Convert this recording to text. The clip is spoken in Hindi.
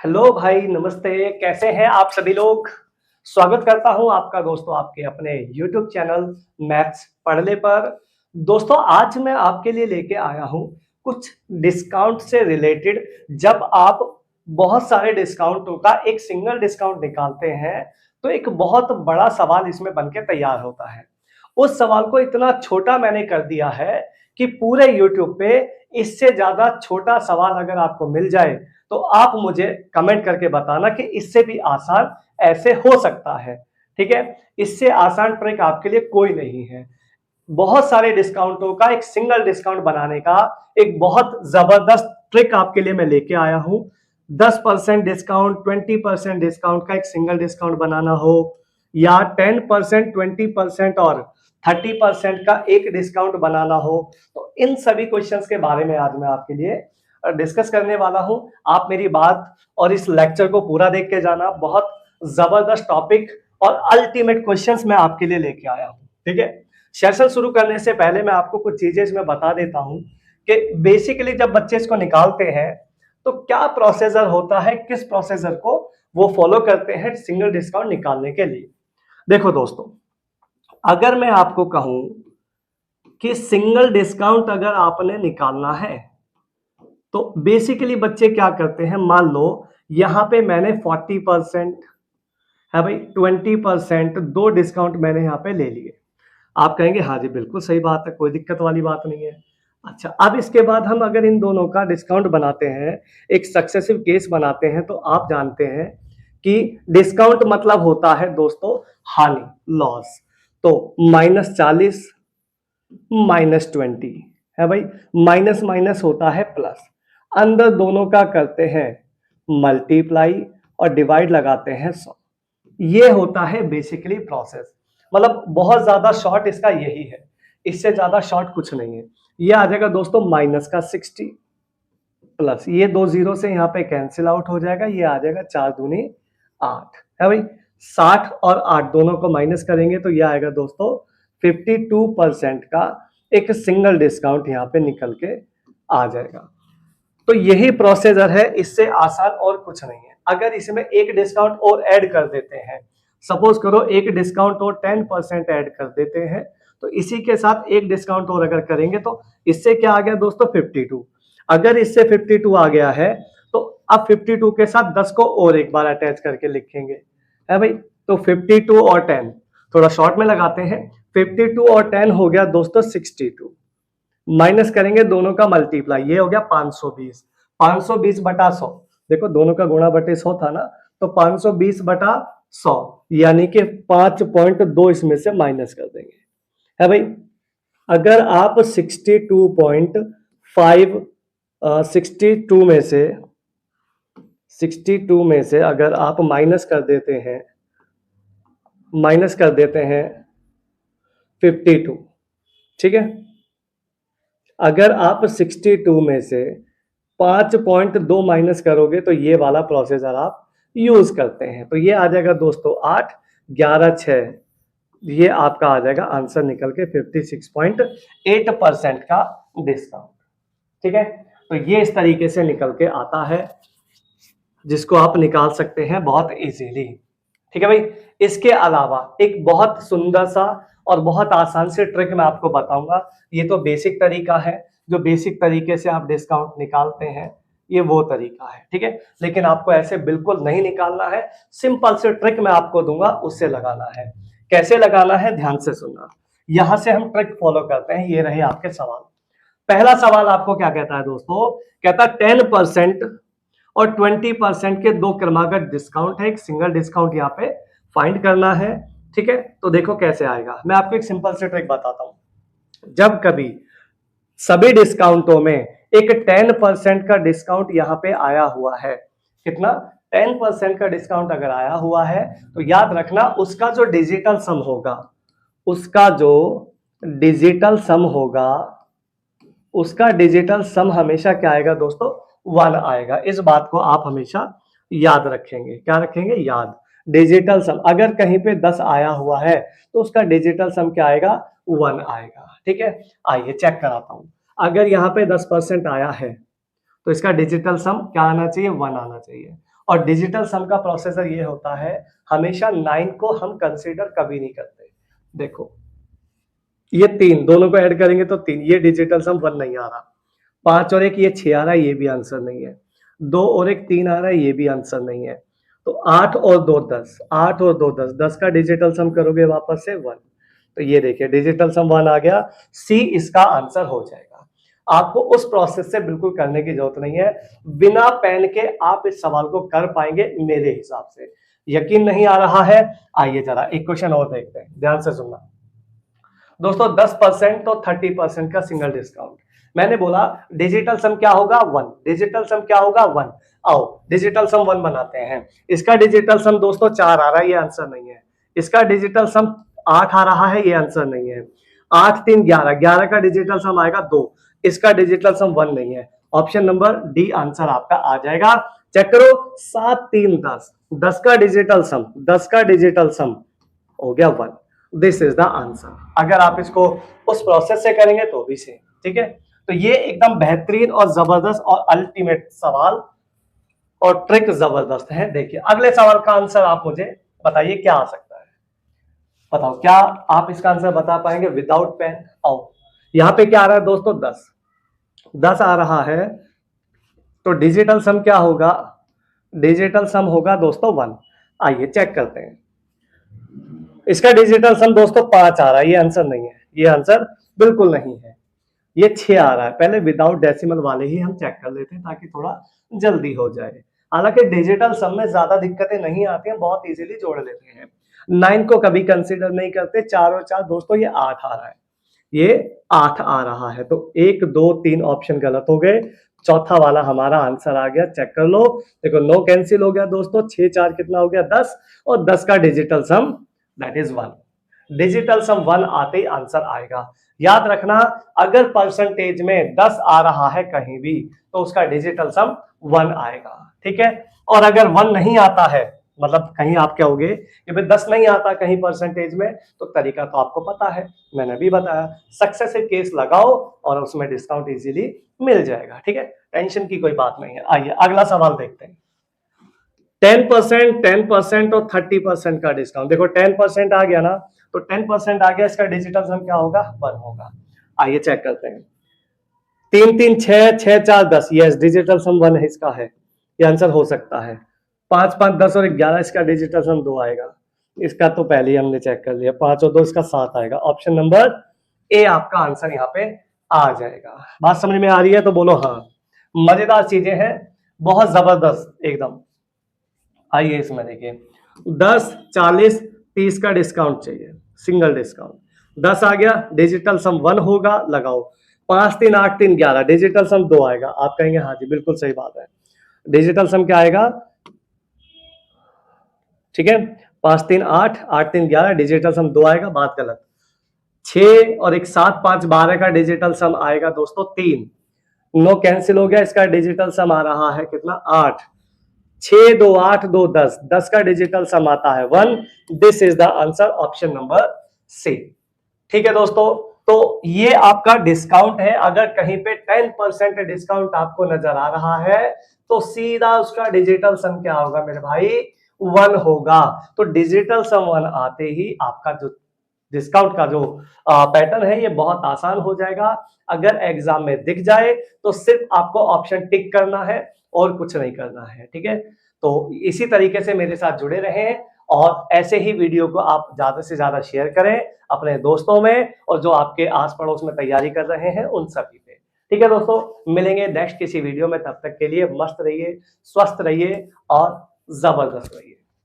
हेलो भाई, नमस्ते। कैसे हैं आप सभी लोग? स्वागत करता हूं आपका दोस्तों आपके अपने यूट्यूब चैनल मैथ्स पढ़ने पर। दोस्तों, आज मैं आपके लिए लेके आया हूं कुछ डिस्काउंट से रिलेटेड। जब आप बहुत सारे डिस्काउंटों का एक सिंगल डिस्काउंट निकालते हैं तो एक बहुत बड़ा सवाल इसमें बनके तैयार होता है। उस सवाल को इतना छोटा मैंने कर दिया है कि पूरे यूट्यूब पे इससे ज्यादा छोटा सवाल अगर आपको मिल जाए तो आप मुझे कमेंट करके बताना कि इससे भी आसान ऐसे हो सकता है। ठीक है, इससे आसान ट्रिक आपके लिए कोई नहीं है। बहुत सारे डिस्काउंटों का एक सिंगल डिस्काउंट बनाने का एक बहुत जबरदस्त ट्रिक आपके लिए मैं लेके आया हूं। 10% डिस्काउंट, 20% डिस्काउंट का एक सिंगल डिस्काउंट बनाना हो या 10%, 20% और 30% का एक डिस्काउंट बनाना हो, तो इन सभी क्वेश्चंस के बारे में आज मैं आपके लिए डिस्कस करने वाला हूं। आप मेरी बात और इस लेक्चर को पूरा देख के जाना। बहुत जबरदस्त टॉपिक और अल्टीमेट क्वेश्चंस मैं आपके लिए लेके आया हूं। ठीक है, सेशन शुरू करने से पहले मैं आपको कुछ चीजें इसमें बता देता हूं कि बेसिकली जब बच्चे इसको निकालते हैं तो क्या प्रोसीजर होता है, किस प्रोसीजर को वो फॉलो करते हैं सिंगल डिस्काउंट निकालने के लिए। देखो दोस्तों, अगर मैं आपको कहूं कि सिंगल डिस्काउंट अगर आपने निकालना है तो बेसिकली बच्चे क्या करते हैं। मान लो यहां पे मैंने 40% है भाई, 20% दो डिस्काउंट मैंने यहां पे ले लिए। आप कहेंगे हाँ जी बिल्कुल सही बात है, कोई दिक्कत वाली बात नहीं है। अच्छा, अब इसके बाद हम अगर इन दोनों का डिस्काउंट बनाते हैं, एक सक्सेसिव केस बनाते हैं, तो आप जानते हैं कि डिस्काउंट मतलब होता है दोस्तों हानि, लॉस। तो -40 -20 है भाई, माइनस माइनस होता है प्लस। अंदर दोनों का करते हैं मल्टीप्लाई और डिवाइड लगाते हैं 100। ये होता है बेसिकली प्रोसेस। मतलब बहुत ज्यादा शॉर्ट इसका यही है, इससे ज्यादा शॉर्ट कुछ नहीं है। ये आ जाएगा दोस्तों माइनस का 60 प्लस ये दो जीरो से यहाँ पे कैंसिल आउट हो जाएगा, ये आ जाएगा 4 दूनी 8 है भाई। 60 और 8 दोनों को माइनस करेंगे तो ये आएगा दोस्तों 52% का एक सिंगल डिस्काउंट यहाँ पे निकल के आ जाएगा। तो यही प्रोसीजर है, इससे आसान और कुछ नहीं है। अगर इसमें एक डिस्काउंट और ऐड कर देते हैं, सपोज करो एक डिस्काउंट और 10% ऐड कर देते हैं, तो इसी के साथ एक डिस्काउंट और अगर करेंगे तो इससे क्या आ गया दोस्तों 52। अगर इससे 52 आ गया है तो अब 52 के साथ 10 को और एक बार अटैच करके लिखेंगे है भाई। तो 52 और 10 थोड़ा शॉर्ट में लगाते हैं। 52 और 10 हो गया दोस्तों 62, माइनस करेंगे दोनों का मल्टीप्लाई, ये हो गया 520। 520 बटा 100, देखो दोनों का गुणा बटे 100 था ना, तो 520 बटा 100 यानी कि 5.2 इसमें से माइनस कर देंगे है भाई। अगर आप 62.5 62 में से 62 में से अगर आप माइनस कर देते हैं 52, ठीक है। अगर आप 62 में से 5.2 माइनस करोगे तो ये वाला प्रोसीजर आप यूज करते हैं, तो ये आ जाएगा दोस्तों 8 11 6, ये आपका आ जाएगा आंसर निकल के 56.8% का डिस्काउंट। ठीक है, तो ये इस तरीके से निकल के आता है, जिसको आप निकाल सकते हैं बहुत इजीली। ठीक है भाई, इसके अलावा एक बहुत सुंदर सा और बहुत आसान से ट्रिक मैं आपको बताऊंगा। ये तो बेसिक तरीका है, जो बेसिक तरीके से आप डिस्काउंट निकालते हैं, ये वो तरीका है। ठीक है, लेकिन आपको ऐसे बिल्कुल नहीं निकालना है। सिंपल से ट्रिक मैं आपको दूंगा, उससे लगाना है। कैसे लगाना है ध्यान से सुनना। यहां से हम ट्रिक फॉलो करते हैं। ये रहे आपके सवाल। पहला सवाल आपको क्या कहता है दोस्तों, कहता है 10% और 20% के दो क्रमागत डिस्काउंट है, एक सिंगल डिस्काउंट यहाँ पे फाइंड करना है। ठीक है, तो देखो कैसे आएगा। मैं आपको एक सिंपल से ट्रिक बताता हूं। जब कभी सभी डिस्काउंटों में एक 10% का डिस्काउंट यहाँ पे आया हुआ है, कितना 10% का डिस्काउंट अगर आया हुआ है, तो याद रखना उसका जो डिजिटल सम होगा, उसका जो डिजिटल सम होगा, उसका डिजिटल सम हमेशा क्या आएगा दोस्तों 1 आएगा। इस बात को आप हमेशा याद रखेंगे। क्या रखेंगे? याद। डिजिटल सम अगर कहीं पे 10 आया हुआ है तो उसका डिजिटल सम क्या आएगा 1 आएगा। ठीक है, आइए चेक कराता हूं। अगर यहाँ पे 10% आया है तो इसका डिजिटल सम क्या आना चाहिए 1 आना चाहिए। और डिजिटल सम का प्रोसेसर ये होता है, हमेशा 9 को हम कंसीडर कभी नहीं करते। देखो ये 3 दोनों को ऐड करेंगे तो 3, ये डिजिटल सम 1 नहीं आ रहा। 5 और 1 ये 6 आ रहा है, ये भी आंसर नहीं है। 2 और 1 3 आ रहा है, ये भी आंसर नहीं है। तो 8 और 2 10, 8 और 2 10, 10 का डिजिटल सम करोगे वापस से 1। तो ये देखिए डिजिटल सम 1 आ गया, सी इसका आंसर हो जाएगा। आपको उस प्रोसेस से बिल्कुल करने की जरूरत नहीं है, बिना पेन के आप इस सवाल को कर पाएंगे मेरे हिसाब से। यकीन नहीं आ रहा है, आइए जरा एक क्वेश्चन और देखते हैं, ध्यान से सुनना दोस्तों। 10% तो 30% का सिंगल डिस्काउंट। मैंने बोला डिजिटल सम क्या होगा 1, डिजिटल सम क्या होगा 1। आओ डिजिटल सम 1 बनाते हैं। इसका डिजिटल सम दोस्तों 4 आ रहा है, ये आंसर नहीं है। इसका डिजिटल सम 8 आ रहा है, ये आंसर नहीं है। 8 3 11, 11 का डिजिटल सम आएगा 2, इसका डिजिटल सम 1 नहीं है। ऑप्शन नंबर डी आंसर आपका आ जाएगा। चेक करो 7 3 10, 10 का डिजिटल सम, 10 का डिजिटल सम हो गया 1। This is the answer. अगर आप इसको उस प्रोसेस से करेंगे तो भी सेम, ठीक है। तो ये एकदम बेहतरीन और जबरदस्त और अल्टीमेट सवाल और ट्रिक जबरदस्त है। देखिए अगले सवाल का आंसर आप मुझे बताइए क्या आ सकता है। बताओ क्या आप इसका आंसर बता पाएंगे विदाउट पेन। आओ यहां पे क्या आ रहा है दोस्तों 10 आ रहा है, तो डिजिटल सम क्या होगा, डिजिटल सम होगा दोस्तों 1। आइए चेक करते हैं। इसका डिजिटल सम दोस्तों 5 आ रहा है, ये आंसर नहीं है, ये आंसर बिल्कुल नहीं है। ये 6 आ रहा है, पहले विदाउट डेसिमल वाले ही हम चेक कर लेते हैं ताकि थोड़ा जल्दी हो जाए। हालांकि डिजिटल सम में ज्यादा दिक्कतें नहीं आती हैं, बहुत इजीली जोड़ लेते हैं। 9 को कभी कंसीडर नहीं करते। 4 और 4 दोस्तों ये 8 आ रहा है, ये 8 आ रहा है। तो 1 2 3 ऑप्शन गलत हो गए, चौथा वाला हमारा आंसर आ गया। चेक कर लो, देखो 9 कैंसिल हो गया दोस्तों, 6 4 कितना हो गया 10, और 10 का digital sum that is 1। Digital sum 1 आते ही आंसर आएगा। याद रखना अगर परसेंटेज में 10 आ रहा है कहीं भी तो उसका डिजिटल सम 1 आएगा, ठीक है। और अगर 1 नहीं आता है, मतलब कहीं आप क्या होगे कि भाई 10 नहीं आता कहीं परसेंटेज में, तो तरीका तो आपको पता है, मैंने भी बताया। सक्सेसिव केस लगाओ और उसमें डिस्काउंट इजीली मिल जाएगा, ठीक है। टेंशन की कोई बात नहीं है। आइए अगला सवाल देखते हैं। 10%, 10% और 30% का डिस्काउंट। देखो 10% आ गया ना, तो 10% आ गया, इसका डिजिटल सम क्या होगा 1 होगा। आइए चेक करते हैं। 3 3 6 6 4 10, यस डिजिटल सम 1 है, इसका है, ये आंसर हो सकता है। 5 5 10 और 11, इसका डिजिटल सम 2 आएगा, इसका तो पहले ही हमने चेक कर लिया। 5 और 2 इसका 7 आएगा। ऑप्शन नंबर ए आपका आंसर यहाँ पे आ जाएगा। बात समझ में आ रही है तो बोलो हाँ। मजेदार चीजें हैं, बहुत जबरदस्त एकदम। आइए इसमें देखिए 10 40 30 का डिस्काउंट चाहिए, सिंगल डिस्काउंट। 10 आ गया, डिजिटल सम 1 होगा, लगाओ। 5 3 8 3 11, डिजिटल सम 2 आएगा। आप कहेंगे हाँ जी बिल्कुल सही बात है, डिजिटल सम क्या आएगा, ठीक है। 5 3 8 8 3 11, डिजिटल सम 2 आएगा, बात गलत। 6 और 1 7 5 12 का डिजिटल सम आएगा दोस्तों 3। 9 कैंसिल हो गया, इसका डिजिटल सम आ रहा है कितना 8। 6 2 8 2 10, 10 का डिजिटल सम आता है 1। This is the answer, option number C, ठीक है दोस्तों। तो ये आपका डिस्काउंट है। अगर कहीं पे 10% डिस्काउंट आपको नजर आ रहा है तो सीधा उसका डिजिटल सम क्या होगा मेरे भाई 1 होगा। तो डिजिटल सम 1 आते ही आपका जो डिस्काउंट का जो पैटर्न है ये बहुत आसान हो जाएगा। अगर एग्जाम में दिख जाए तो सिर्फ आपको ऑप्शन टिक करना है और कुछ नहीं करना है, ठीक है। तो इसी तरीके से मेरे साथ जुड़े रहें और ऐसे ही वीडियो को आप ज्यादा से ज्यादा शेयर करें अपने दोस्तों में और जो आपके आस पड़ोस में तैयारी कर रहे हैं उन सभी पे, ठीक है दोस्तों। मिलेंगे नेक्स्ट किसी वीडियो में, तब तक के लिए मस्त रहिए, स्वस्थ रहिए और जबरदस्त रहिए।